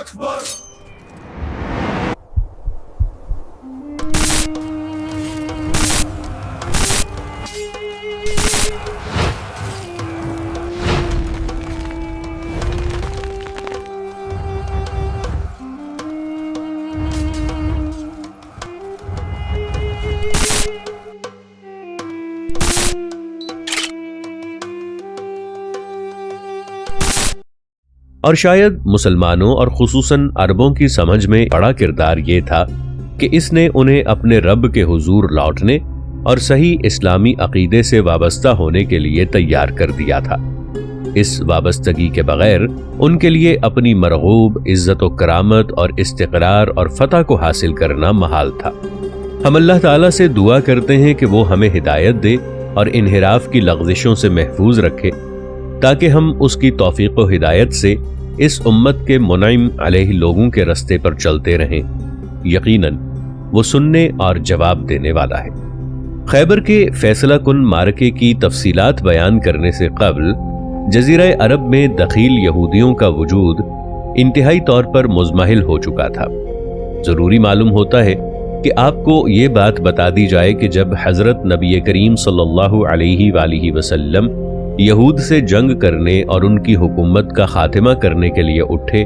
اکبر۔ اور شاید مسلمانوں اور خصوصاً عربوں کی سمجھ میں بڑا کردار یہ تھا کہ اس نے انہیں اپنے رب کے حضور لوٹنے اور صحیح اسلامی عقیدے سے وابستہ ہونے کے لیے تیار کر دیا تھا۔ اس وابستگی کے بغیر ان کے لیے اپنی مرغوب عزت و کرامت اور استقرار اور فتح کو حاصل کرنا محال تھا۔ ہم اللہ تعالیٰ سے دعا کرتے ہیں کہ وہ ہمیں ہدایت دے اور انحراف کی لغزشوں سے محفوظ رکھے، تاکہ ہم اس کی توفیق و ہدایت سے اس امت کے منعم علیہ لوگوں کے رستے پر چلتے رہیں۔ یقیناً وہ سننے اور جواب دینے والا ہے۔ خیبر کے فیصلہ کن معرکے کی تفصیلات بیان کرنے سے قبل جزیرہ عرب میں دخیل یہودیوں کا وجود انتہائی طور پر مضمحل ہو چکا تھا۔ ضروری معلوم ہوتا ہے کہ آپ کو یہ بات بتا دی جائے کہ جب حضرت نبی کریم صلی اللہ علیہ وآلہ وسلم یہود سے جنگ کرنے اور ان کی حکومت کا خاتمہ کرنے کے لیے اٹھے،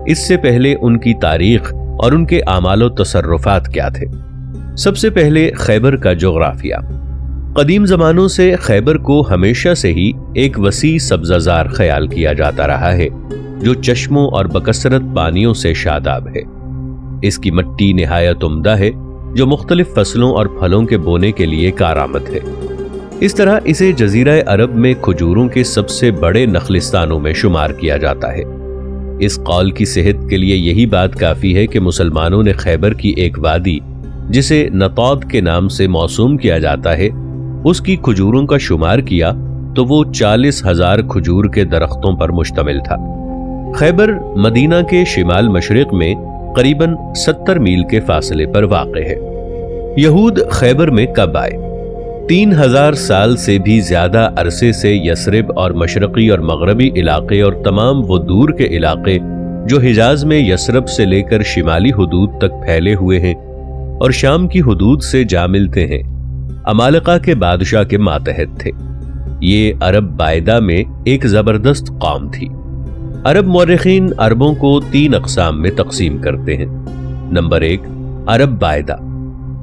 اس سے پہلے ان کی تاریخ اور ان کے اعمال و تصرفات کیا تھے۔ سب سے پہلے خیبر کا جغرافیہ۔ قدیم زمانوں سے خیبر کو ہمیشہ سے ہی ایک وسیع سبزہ زار خیال کیا جاتا رہا ہے، جو چشموں اور بکثرت پانیوں سے شاداب ہے۔ اس کی مٹی نہایت عمدہ ہے، جو مختلف فصلوں اور پھلوں کے بونے کے لیے کارآمد ہے۔ اس طرح اسے جزیرہ عرب میں کھجوروں کے سب سے بڑے نخلستانوں میں شمار کیا جاتا ہے۔ اس قول کی صحت کے لیے یہی بات کافی ہے کہ مسلمانوں نے خیبر کی ایک وادی، جسے نطود کے نام سے موسوم کیا جاتا ہے، اس کی کھجوروں کا شمار کیا تو وہ 40,000 کھجور کے درختوں پر مشتمل تھا۔ خیبر مدینہ کے شمال مشرق میں قریباً 70 میل کے فاصلے پر واقع ہے۔ یہود خیبر میں کب آئے؟ 3000 سال سے بھی زیادہ عرصے سے یثرب اور مشرقی اور مغربی علاقے اور تمام وہ دور کے علاقے جو حجاز میں یثرب سے لے کر شمالی حدود تک پھیلے ہوئے ہیں اور شام کی حدود سے جا ملتے ہیں، عمالقہ کے بادشاہ کے ماتحت تھے۔ یہ عرب بائدہ میں ایک زبردست قوم تھی۔ عرب مورخین عربوں کو 3 اقسام میں تقسیم کرتے ہیں۔ نمبر 1، عرب بائدہ۔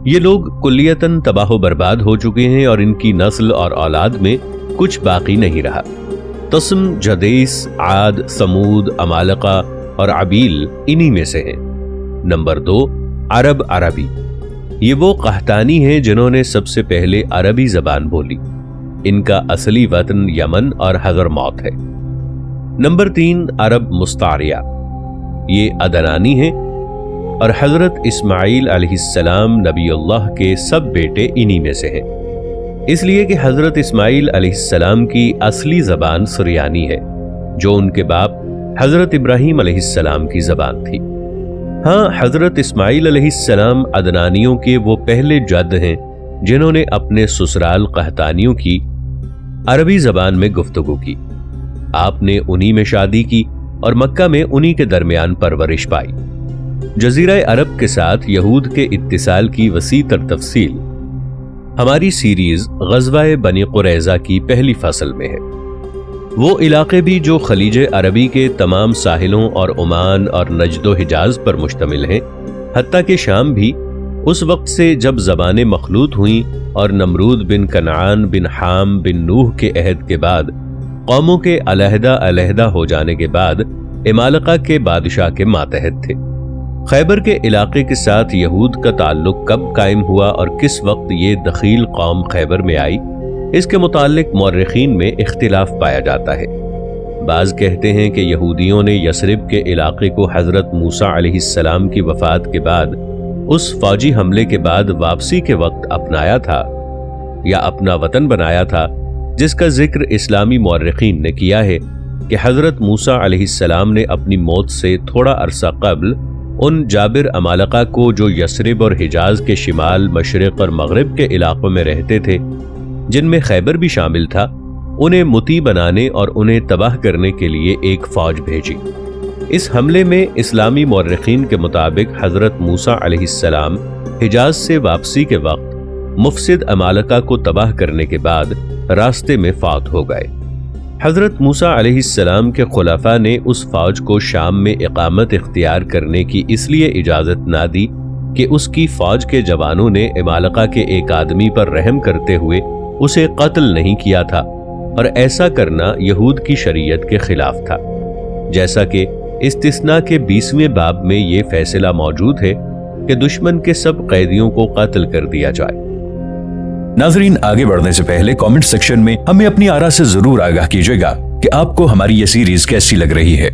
یہ لوگ کلیتاً تباہ و برباد ہو چکے ہیں اور ان کی نسل اور اولاد میں کچھ باقی نہیں رہا۔ تسم، جدیس، عاد، ثمود، عمالقہ اور عبیل انہی میں سے ہیں۔ نمبر 2، عرب عربی۔ یہ وہ قحطانی ہیں جنہوں نے سب سے پہلے عربی زبان بولی۔ ان کا اصلی وطن یمن اور حضرموت ہے۔ نمبر 3، عرب مستعریہ۔ یہ عدنانی ہیں اور حضرت اسماعیل علیہ السلام نبی اللہ کے سب بیٹے انہی میں سے ہیں، اس لیے کہ حضرت اسماعیل علیہ السلام کی اصلی زبان سریانی ہے، جو ان کے باپ حضرت ابراہیم علیہ السلام کی زبان تھی۔ ہاں، حضرت اسماعیل علیہ السلام عدنانیوں کے وہ پہلے جد ہیں جنہوں نے اپنے سسرال قحطانیوں کی عربی زبان میں گفتگو کی۔ آپ نے انہی میں شادی کی اور مکہ میں انہی کے درمیان پرورش پائی۔ جزیرہ عرب کے ساتھ یہود کے اتصال کی وسیع تر تفصیل ہماری سیریز غزوہ بنی قریظہ کی پہلی فصل میں ہے۔ وہ علاقے بھی جو خلیج عربی کے تمام ساحلوں اور عمان اور نجد و حجاز پر مشتمل ہیں، حتیٰ کہ شام بھی اس وقت سے جب زبانیں مخلوط ہوئیں اور نمرود بن کنعان بن حام بن نوح کے عہد کے بعد قوموں کے علیحدہ علیحدہ ہو جانے کے بعد عمالقہ کے بادشاہ کے ماتحت تھے۔ خیبر کے علاقے کے ساتھ یہود کا تعلق کب قائم ہوا اور کس وقت یہ دخیل قوم خیبر میں آئی، اس کے متعلق مورخین میں اختلاف پایا جاتا ہے۔ بعض کہتے ہیں کہ یہودیوں نے یثرب کے علاقے کو حضرت موسیٰ علیہ السلام کی وفات کے بعد اس فوجی حملے کے بعد واپسی کے وقت اپنایا تھا یا اپنا وطن بنایا تھا، جس کا ذکر اسلامی مورخین نے کیا ہے کہ حضرت موسیٰ علیہ السلام نے اپنی موت سے تھوڑا عرصہ قبل ان جابر عمالقہ کو جو یثرب اور حجاز کے شمال، مشرق اور مغرب کے علاقوں میں رہتے تھے، جن میں خیبر بھی شامل تھا، انہیں مطیع بنانے اور انہیں تباہ کرنے کے لیے ایک فوج بھیجی۔ اس حملے میں اسلامی مورخین کے مطابق حضرت موسیٰ علیہ السلام حجاز سے واپسی کے وقت مفسد عمالقہ کو تباہ کرنے کے بعد راستے میں فوت ہو گئے۔ حضرت موسیٰ علیہ السلام کے خلفاء نے اس فوج کو شام میں اقامت اختیار کرنے کی اس لیے اجازت نہ دی کہ اس کی فوج کے جوانوں نے عمالقہ کے ایک آدمی پر رحم کرتے ہوئے اسے قتل نہیں کیا تھا، اور ایسا کرنا یہود کی شریعت کے خلاف تھا، جیسا کہ استثناء کے 20ویں باب میں یہ فیصلہ موجود ہے کہ دشمن کے سب قیدیوں کو قتل کر دیا جائے۔ ناظرین، آگے بڑھنے سے پہلے کامنٹ سیکشن میں ہمیں اپنی آراء سے ضرور آگاہ کیجیے گا کہ آپ کو ہماری یہ سیریز کیسی لگ رہی ہے۔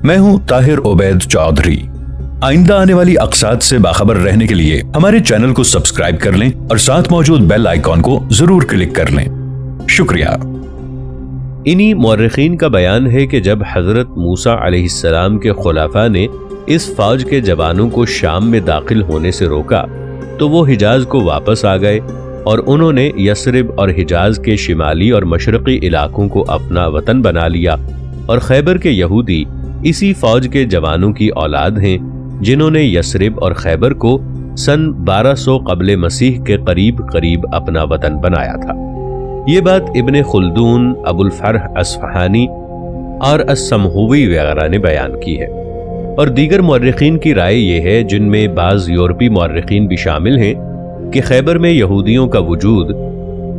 میں ہوں طاہر عبید چودھری۔ آئندہ آنے والی اقساط سے باخبر رہنے کے لیے ہمارے چینل کو سبسکرائب کر لیں اور ساتھ موجود بیل آئیکن کو ضرور کلک کر لیں۔ شکریہ۔ انہی مورخین کا بیان ہے کہ جب حضرت موسیٰ علیہ السلام کے خلفاء نے اس فوج کے جوانوں کو شام میں داخل ہونے سے روکا تو وہ حجاز کو واپس آ گئے، اور انہوں نے یثرب اور حجاز کے شمالی اور مشرقی علاقوں کو اپنا وطن بنا لیا، اور خیبر کے یہودی اسی فوج کے جوانوں کی اولاد ہیں جنہوں نے یثرب اور خیبر کو سن 1200 قبل مسیح کے قریب اپنا وطن بنایا تھا۔ یہ بات ابن خلدون، ابو الفرح اصفہانی اور السمہوی وغیرہ نے بیان کی ہے، اور دیگر مورخین کی رائے یہ ہے، جن میں بعض یورپی مورخین بھی شامل ہیں، کہ خیبر میں یہودیوں کا وجود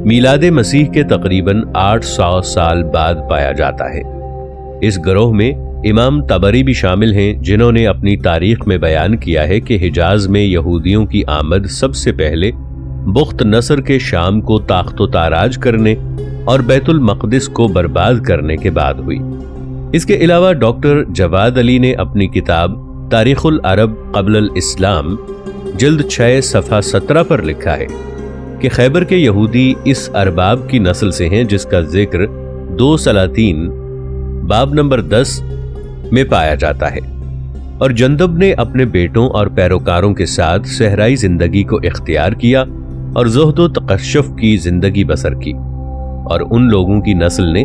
میلاد مسیح کے تقریباً 800 سال بعد پایا جاتا ہے۔ اس گروہ میں امام طبری بھی شامل ہیں، جنہوں نے اپنی تاریخ میں بیان کیا ہے کہ حجاز میں یہودیوں کی آمد سب سے پہلے بخت نصر کے شام کو تاخت و تاراج کرنے اور بیت المقدس کو برباد کرنے کے بعد ہوئی۔ اس کے علاوہ ڈاکٹر جواد علی نے اپنی کتاب تاریخ العرب قبل الاسلام جلد 6 صفحہ 17 پر لکھا ہے کہ خیبر کے یہودی اس ارباب کی نسل سے ہیں جس کا ذکر 2 سلاطین باب نمبر 10 میں پایا جاتا ہے، اور جندب نے اپنے بیٹوں اور پیروکاروں کے ساتھ صحرائی زندگی کو اختیار کیا اور زہد و تقشف کی زندگی بسر کی، اور ان لوگوں کی نسل نے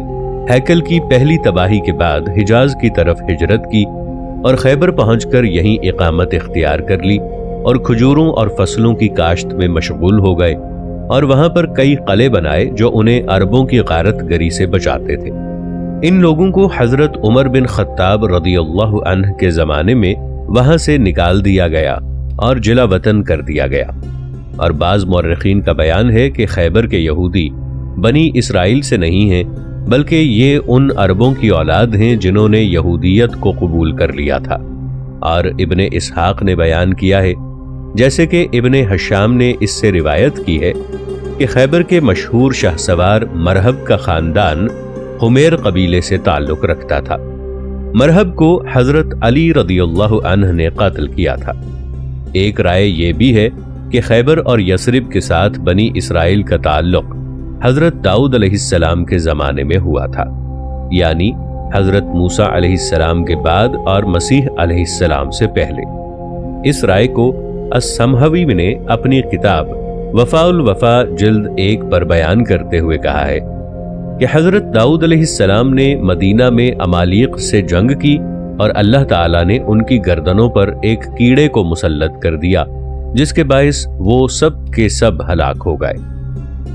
ہیکل کی پہلی تباہی کے بعد حجاز کی طرف ہجرت کی اور خیبر پہنچ کر یہیں اقامت اختیار کر لی، اور کھجوروں اور فصلوں کی کاشت میں مشغول ہو گئے، اور وہاں پر کئی قلعے بنائے جو انہیں عربوں کی غارت گری سے بچاتے تھے۔ ان لوگوں کو حضرت عمر بن خطاب رضی اللہ عنہ کے زمانے میں وہاں سے نکال دیا گیا اور جلا وطن کر دیا گیا، اور بعض مورخین کا بیان ہے کہ خیبر کے یہودی بنی اسرائیل سے نہیں ہیں، بلکہ یہ ان عربوں کی اولاد ہیں جنہوں نے یہودیت کو قبول کر لیا تھا۔ اور ابن اسحاق نے بیان کیا ہے، جیسے کہ ابن حشام نے اس سے روایت کی ہے، کہ خیبر کے مشہور شاہ سوار مرہب کا خاندان حمیر قبیلے سے تعلق رکھتا تھا۔ مرہب کو حضرت علی رضی اللہ عنہ نے قتل کیا تھا۔ ایک رائے یہ بھی ہے کہ خیبر اور یثرب کے ساتھ بنی اسرائیل کا تعلق حضرت داؤد علیہ السلام کے زمانے میں ہوا تھا، یعنی حضرت موسیٰ علیہ السلام کے بعد اور مسیح علیہ السلام سے پہلے۔ اس رائے کو السمہوی نے اپنی کتاب وفاء الوفا جلد 1 پر بیان کرتے ہوئے کہا ہے کہ حضرت داؤد علیہ السلام نے مدینہ میں عمالیق سے جنگ کی، اور اللہ تعالیٰ نے ان کی گردنوں پر ایک کیڑے کو مسلط کر دیا، جس کے باعث وہ سب کے سب ہلاک ہو گئے۔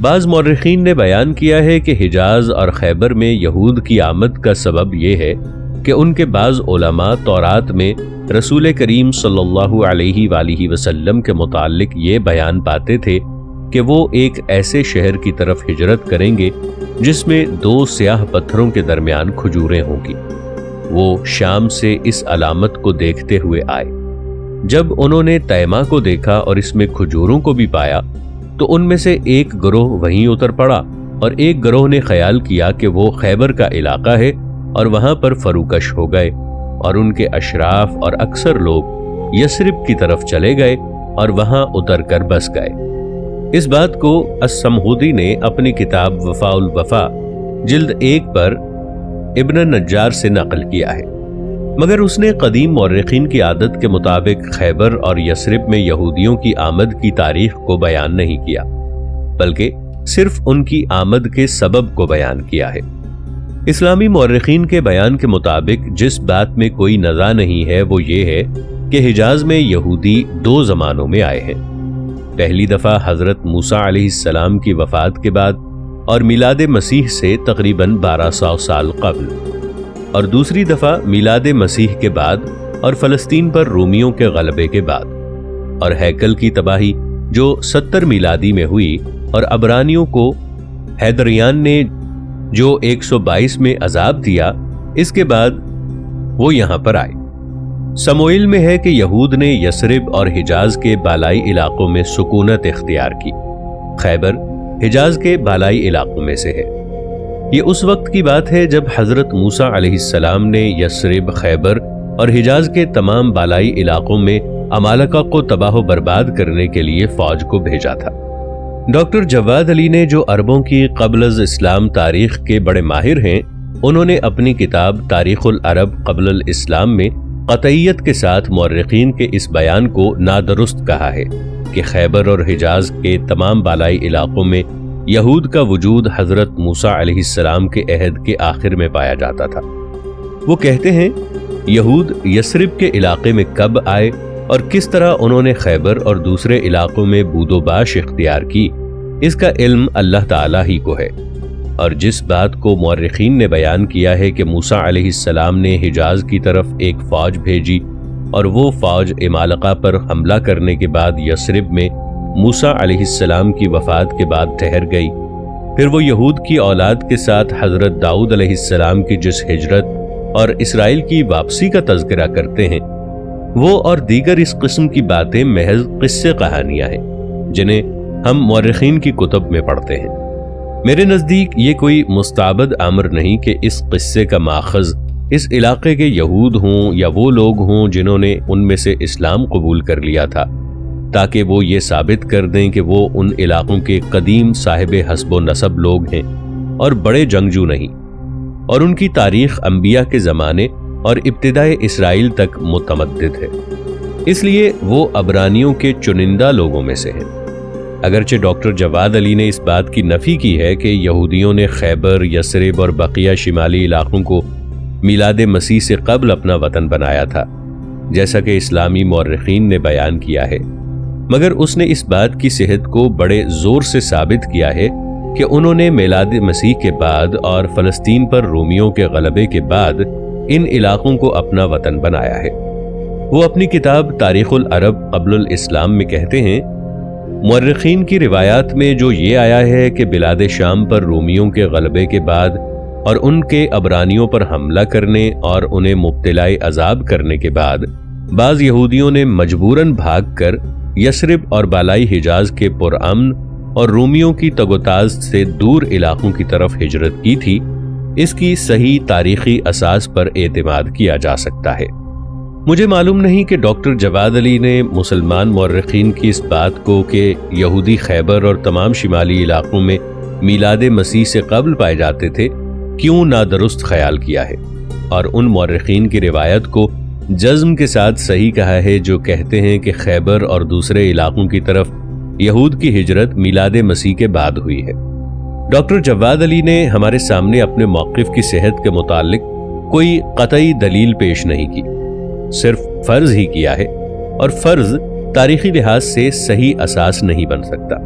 بعض مورخین نے بیان کیا ہے کہ حجاز اور خیبر میں یہود کی آمد کا سبب یہ ہے کہ ان کے بعض علماء تورات میں رسول کریم صلی اللہ علیہ وآلہ وسلم کے متعلق یہ بیان پاتے تھے کہ وہ ایک ایسے شہر کی طرف ہجرت کریں گے جس میں 2 سیاہ پتھروں کے درمیان کھجوریں ہوں گی۔ وہ شام سے اس علامت کو دیکھتے ہوئے آئے۔ جب انہوں نے تیمہ کو دیکھا اور اس میں کھجوروں کو بھی پایا تو ان میں سے ایک گروہ وہیں اتر پڑا، اور ایک گروہ نے خیال کیا کہ وہ خیبر کا علاقہ ہے اور وہاں پر فروکش ہو گئے، اور ان کے اشراف اور اکثر لوگ یثرب کی طرف چلے گئے اور وہاں اتر کر بس گئے۔ اس بات کو السمہودی نے اپنی کتاب وفاء الوفا جلد 1 پر ابن نجار سے نقل کیا ہے، مگر اس نے قدیم مورخین کی عادت کے مطابق خیبر اور یثرب میں یہودیوں کی آمد کی تاریخ کو بیان نہیں کیا، بلکہ صرف ان کی آمد کے سبب کو بیان کیا ہے۔ اسلامی مورخین کے بیان کے مطابق جس بات میں کوئی نزاع نہیں ہے وہ یہ ہے کہ حجاز میں یہودی 2 زمانوں میں آئے ہیں۔ پہلی دفعہ حضرت موسیٰ علیہ السلام کی وفات کے بعد اور میلاد مسیح سے تقریباً 1200 سال قبل، اور دوسری دفعہ میلاد مسیح کے بعد اور فلسطین پر رومیوں کے غلبے کے بعد، اور ہیکل کی تباہی جو 70 میلادی میں ہوئی، اور عبرانیوں کو حیدریان نے جو 122 میں عذاب دیا، اس کے بعد وہ یہاں پر آئے۔ سموئیل میں ہے کہ یہود نے یثرب اور حجاز کے بالائی علاقوں میں سکونت اختیار کی۔ خیبر حجاز کے بالائی علاقوں میں سے ہے۔ یہ اس وقت کی بات ہے جب حضرت موسیٰ علیہ السلام نے یثرب، خیبر اور حجاز کے تمام بالائی علاقوں میں عمالقہ کو تباہ و برباد کرنے کے لیے فوج کو بھیجا تھا۔ ڈاکٹر جواد علی نے، جو عربوں کی قبل از اسلام تاریخ کے بڑے ماہر ہیں، انہوں نے اپنی کتاب تاریخ العرب قبل الاسلام میں قطعیت کے ساتھ مورخین کے اس بیان کو نادرست کہا ہے کہ خیبر اور حجاز کے تمام بالائی علاقوں میں یہود کا وجود حضرت موسیٰ علیہ السلام کے عہد کے آخر میں پایا جاتا تھا۔ وہ کہتے ہیں یہود یثرب کے علاقے میں کب آئے اور کس طرح انہوں نے خیبر اور دوسرے علاقوں میں بود و باش اختیار کی، اس کا علم اللہ تعالیٰ ہی کو ہے۔ اور جس بات کو مورخین نے بیان کیا ہے کہ موسیٰ علیہ السلام نے حجاز کی طرف ایک فوج بھیجی اور وہ فوج عمالقہ پر حملہ کرنے کے بعد یثرب میں موسیٰ علیہ السلام کی وفات کے بعد ٹھہر گئی، پھر وہ یہود کی اولاد کے ساتھ حضرت داؤد علیہ السلام کی جس ہجرت اور اسرائیل کی واپسی کا تذکرہ کرتے ہیں، وہ اور دیگر اس قسم کی باتیں محض قصے کہانیاں ہیں جنہیں ہم مورخین کی کتب میں پڑھتے ہیں۔ میرے نزدیک یہ کوئی مستعبد امر نہیں کہ اس قصے کا ماخذ اس علاقے کے یہود ہوں یا وہ لوگ ہوں جنہوں نے ان میں سے اسلام قبول کر لیا تھا، تاکہ وہ یہ ثابت کر دیں کہ وہ ان علاقوں کے قدیم صاحب حسب و نسب لوگ ہیں اور بڑے جنگجو نہیں، اور ان کی تاریخ انبیاء کے زمانے اور ابتدائے اسرائیل تک متمدد ہے، اس لیے وہ عبرانیوں کے چنندہ لوگوں میں سے ہیں۔ اگرچہ ڈاکٹر جواد علی نے اس بات کی نفی کی ہے کہ یہودیوں نے خیبر، یثرب اور بقیہ شمالی علاقوں کو میلاد مسیح سے قبل اپنا وطن بنایا تھا، جیسا کہ اسلامی مورخین نے بیان کیا ہے، مگر اس نے اس بات کی صحت کو بڑے زور سے ثابت کیا ہے کہ انہوں نے میلاد مسیح کے بعد اور فلسطین پر رومیوں کے غلبے کے بعد ان علاقوں کو اپنا وطن بنایا ہے۔ وہ اپنی کتاب تاریخ العرب قبل الاسلام میں کہتے ہیں، مورخین کی روایات میں جو یہ آیا ہے کہ بلاد شام پر رومیوں کے غلبے کے بعد اور ان کے عبرانیوں پر حملہ کرنے اور انہیں مبتلا عذاب کرنے کے بعد بعض یہودیوں نے مجبوراً بھاگ کر یثرب اور بالائی حجاز کے پرامن اور رومیوں کی تگوتاز سے دور علاقوں کی طرف ہجرت کی تھی، اس کی صحیح تاریخی اساس پر اعتماد کیا جا سکتا ہے۔ مجھے معلوم نہیں کہ ڈاکٹر جواد علی نے مسلمان مورخین کی اس بات کو کہ یہودی خیبر اور تمام شمالی علاقوں میں میلاد مسیح سے قبل پائے جاتے تھے کیوں نادرست خیال کیا ہے، اور ان مورخین کی روایت کو جزم کے ساتھ صحیح کہا ہے جو کہتے ہیں کہ خیبر اور دوسرے علاقوں کی طرف یہود کی ہجرت میلاد مسیح کے بعد ہوئی ہے۔ ڈاکٹر جواد علی نے ہمارے سامنے اپنے موقف کی صحت کے متعلق کوئی قطعی دلیل پیش نہیں کی، صرف فرض ہی کیا ہے، اور فرض تاریخی لحاظ سے صحیح اساس نہیں بن سکتا۔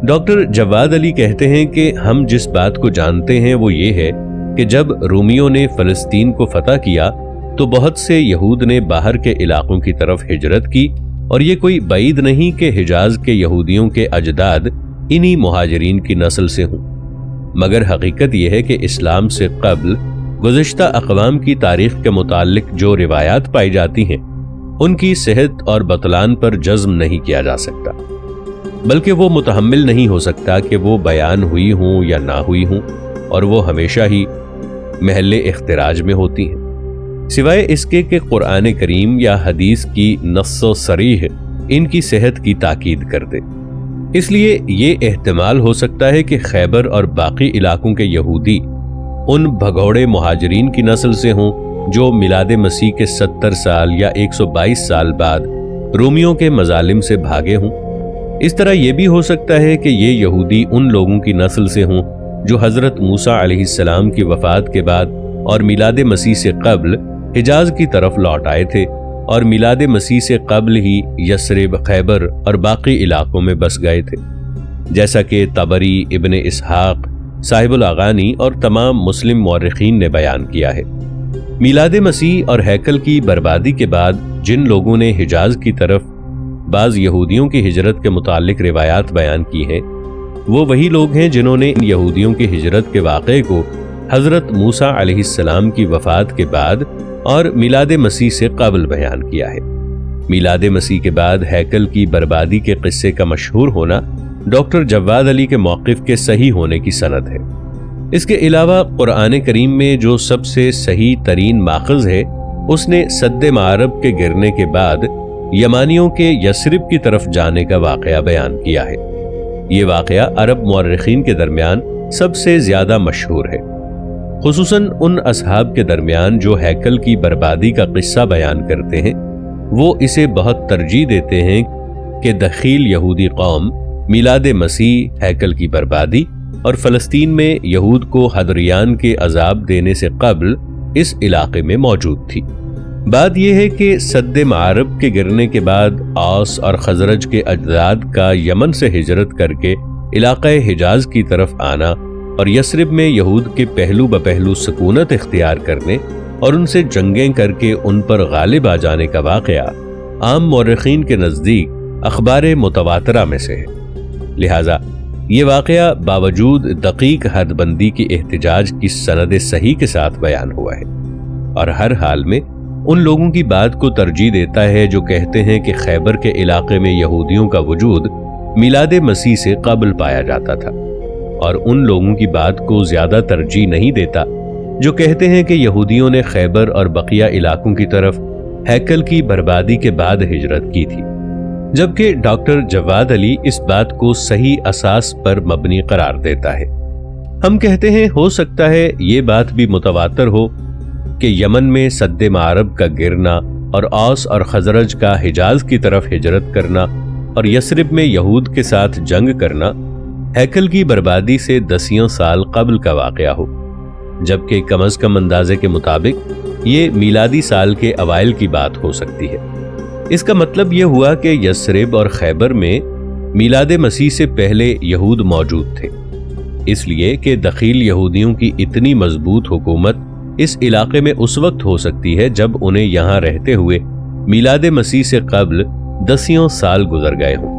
ڈاکٹر جواد علی کہتے ہیں کہ ہم جس بات کو جانتے ہیں وہ یہ ہے کہ جب رومیوں نے فلسطین کو فتح کیا تو بہت سے یہود نے باہر کے علاقوں کی طرف ہجرت کی، اور یہ کوئی بعید نہیں کہ حجاز کے یہودیوں کے اجداد انہی مہاجرین کی نسل سے ہوں، مگر حقیقت یہ ہے کہ اسلام سے قبل گزشتہ اقوام کی تاریخ کے متعلق جو روایات پائی جاتی ہیں ان کی صحت اور بطلان پر جزم نہیں کیا جا سکتا، بلکہ وہ متحمل نہیں ہو سکتا کہ وہ بیان ہوئی ہوں یا نہ ہوئی ہوں، اور وہ ہمیشہ ہی محل اختراج میں ہوتی ہیں، سوائے اس کے کہ قرآن کریم یا حدیث کی نص و صریح ان کی صحت کی تاکید کر دے۔ اس لیے یہ احتمال ہو سکتا ہے کہ خیبر اور باقی علاقوں کے یہودی ان بھگوڑے مہاجرین کی نسل سے ہوں جو میلاد مسیح کے 70 سال یا 122 سال بعد رومیوں کے مظالم سے بھاگے ہوں۔ اس طرح یہ بھی ہو سکتا ہے کہ یہ یہودی ان لوگوں کی نسل سے ہوں جو حضرت موسیٰ علیہ السلام کی وفات کے بعد اور میلاد مسیح سے قبل حجاز کی طرف لوٹ آئے تھے اور میلاد مسیح سے قبل ہی یثرب، خیبر اور باقی علاقوں میں بس گئے تھے، جیسا کہ طبری، ابن اسحاق، صاحب الاغانی اور تمام مسلم مورخین نے بیان کیا ہے۔ میلاد مسیح اور ہیکل کی بربادی کے بعد جن لوگوں نے حجاز کی طرف بعض یہودیوں کی ہجرت کے متعلق روایات بیان کی ہیں، وہ وہی لوگ ہیں جنہوں نے ان یہودیوں کی ہجرت کے واقعے کو حضرت موسیٰ علیہ السلام کی وفات کے بعد اور میلاد مسیح سے قبل بیان کیا ہے۔ میلاد مسیح کے بعد ہیکل کی بربادی کے قصے کا مشہور ہونا ڈاکٹر جواد علی کے موقف کے صحیح ہونے کی سند ہے۔ اس کے علاوہ قرآن کریم میں جو سب سے صحیح ترین ماخذ ہے، اس نے سد معرب کے گرنے کے بعد یمانیوں کے یثرب کی طرف جانے کا واقعہ بیان کیا ہے۔ یہ واقعہ عرب مورخین کے درمیان سب سے زیادہ مشہور ہے، خصوصاً ان اصحاب کے درمیان جو ہیکل کی بربادی کا قصہ بیان کرتے ہیں۔ وہ اسے بہت ترجیح دیتے ہیں کہ دخیل یہودی قوم میلاد مسیح، ہیکل کی بربادی اور فلسطین میں یہود کو حدریان کے عذاب دینے سے قبل اس علاقے میں موجود تھی۔ بات یہ ہے کہ سد معرب کے گرنے کے بعد اوس اور خزرج کے اجداد کا یمن سے ہجرت کر کے علاقہ حجاز کی طرف آنا اور یثرب میں یہود کے پہلو بپہلو سکونت اختیار کرنے اور ان سے جنگیں کر کے ان پر غالب آ جانے کا واقعہ عام مورخین کے نزدیک اخبار متواترہ میں سے ہے۔ لہٰذا یہ واقعہ باوجود دقیق حد بندی کی احتجاج کی سند صحیح کے ساتھ بیان ہوا ہے، اور ہر حال میں ان لوگوں کی بات کو ترجیح دیتا ہے جو کہتے ہیں کہ خیبر کے علاقے میں یہودیوں کا وجود میلاد مسیح سے قبل پایا جاتا تھا، اور ان لوگوں کی بات کو زیادہ ترجیح نہیں دیتا جو کہتے ہیں کہ یہودیوں نے خیبر اور بقیہ علاقوں کی طرف ہیکل کی بربادی کے بعد ہجرت کی تھی، جبکہ ڈاکٹر جواد علی اس بات کو صحیح اساس پر مبنی قرار دیتا ہے۔ ہم کہتے ہیں ہو سکتا ہے یہ بات بھی متواتر ہو کہ یمن میں سد معرب کا گرنا اور اوس اور خزرج کا حجاز کی طرف ہجرت کرنا اور یثرب میں یہود کے ساتھ جنگ کرنا ہیکل کی بربادی سے 10 سال قبل کا واقعہ ہو، جبکہ کم از کم اندازے کے مطابق یہ میلادی سال کے اوائل کی بات ہو سکتی ہے۔ اس کا مطلب یہ ہوا کہ یثرب اور خیبر میں میلاد مسیح سے پہلے یہود موجود تھے، اس لیے کہ دخیل یہودیوں کی اتنی مضبوط حکومت اس علاقے میں اس وقت ہو سکتی ہے جب انہیں یہاں رہتے ہوئے میلاد مسیح سے قبل 10 سال گزر گئے ہوں۔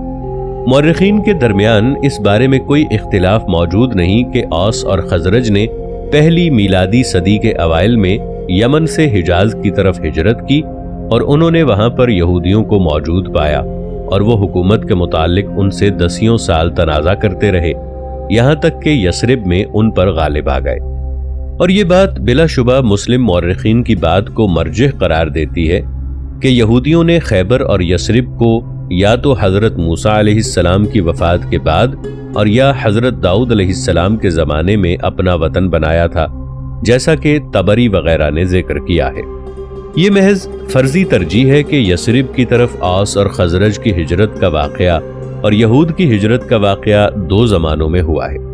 مورخین کے درمیان اس بارے میں کوئی اختلاف موجود نہیں کہ اوس اور خزرج نے پہلی میلادی صدی کے اوائل میں یمن سے حجاز کی طرف ہجرت کی اور انہوں نے وہاں پر یہودیوں کو موجود پایا اور وہ حکومت کے متعلق ان سے 10 سال تنازع کرتے رہے، یہاں تک کہ یثرب میں ان پر غالب آ گئے۔ اور یہ بات بلا شبہ مسلم مورخین کی بات کو مرجح قرار دیتی ہے کہ یہودیوں نے خیبر اور یثرب کو یا تو حضرت موسیٰ علیہ السلام کی وفات کے بعد اور یا حضرت داؤد علیہ السلام کے زمانے میں اپنا وطن بنایا تھا، جیسا کہ طبری وغیرہ نے ذکر کیا ہے۔ یہ محض فرضی ترجیح ہے کہ یثرب کی طرف اوس اور خزرج کی ہجرت کا واقعہ اور یہود کی ہجرت کا واقعہ 2 زمانوں میں ہوا ہے۔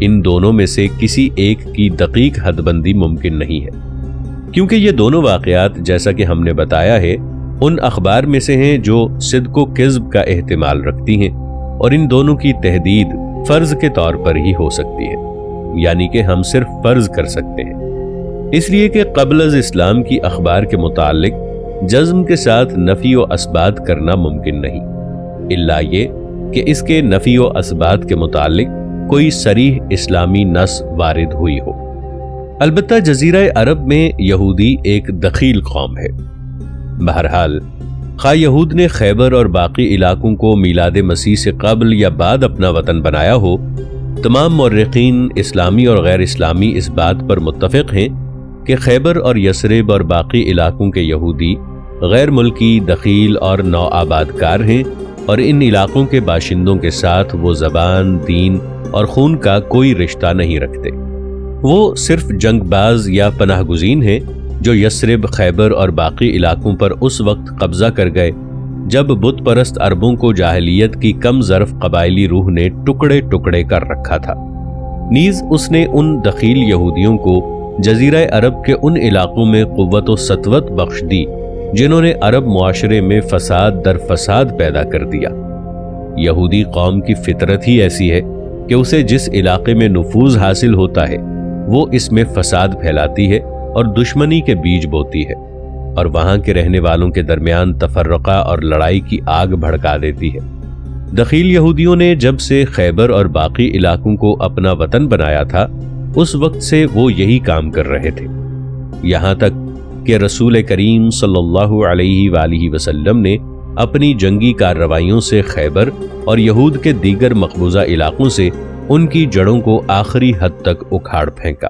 ان دونوں میں سے کسی ایک کی دقیق حد بندی ممکن نہیں ہے، کیونکہ یہ دونوں واقعات جیسا کہ ہم نے بتایا ہے ان اخبار میں سے ہیں جو صدق و کذب کا احتمال رکھتی ہیں، اور ان دونوں کی تحدید فرض کے طور پر ہی ہو سکتی ہے، یعنی کہ ہم صرف فرض کر سکتے ہیں، اس لیے کہ قبل از اسلام کی اخبار کے متعلق جزم کے ساتھ نفی و اثبات کرنا ممکن نہیں، الا یہ کہ اس کے نفی و اثبات کے متعلق کوئی صریح اسلامی نص وارد ہوئی ہو۔ البتہ جزیرہ عرب میں یہودی ایک دخیل قوم ہے۔ بہرحال خواہ یہود نے خیبر اور باقی علاقوں کو میلاد مسیح سے قبل یا بعد اپنا وطن بنایا ہو، تمام مورخین اسلامی اور غیر اسلامی اس بات پر متفق ہیں کہ خیبر اور یثرب اور باقی علاقوں کے یہودی غیر ملکی، دخیل اور نو آباد کار ہیں، اور ان علاقوں کے باشندوں کے ساتھ وہ زبان، دین اور خون کا کوئی رشتہ نہیں رکھتے۔ وہ صرف جنگ باز یا پناہ گزین ہیں جو یثرب، خیبر اور باقی علاقوں پر اس وقت قبضہ کر گئے جب بت پرست عربوں کو جاہلیت کی کم ظرف قبائلی روح نے ٹکڑے ٹکڑے کر رکھا تھا۔ نیز اس نے ان دخیل یہودیوں کو جزیرہ عرب کے ان علاقوں میں قوت و سطوت بخش دی جنہوں نے عرب معاشرے میں فساد در فساد پیدا کر دیا۔ یہودی قوم کی فطرت ہی ایسی ہے کہ اسے جس علاقے میں نفوذ حاصل ہوتا ہے وہ اس میں فساد پھیلاتی ہے اور دشمنی کے بیج بوتی ہے، اور وہاں کے رہنے والوں کے درمیان تفرقہ اور لڑائی کی آگ بھڑکا دیتی ہے۔ دخیل یہودیوں نے جب سے خیبر اور باقی علاقوں کو اپنا وطن بنایا تھا اس وقت سے وہ یہی کام کر رہے تھے، یہاں تک کہ رسول کریم صلی اللہ علیہ وآلہ وسلم نے اپنی جنگی کارروائیوں سے خیبر اور یہود کے دیگر مقبوضہ علاقوں سے ان کی جڑوں کو آخری حد تک اکھاڑ پھینکا۔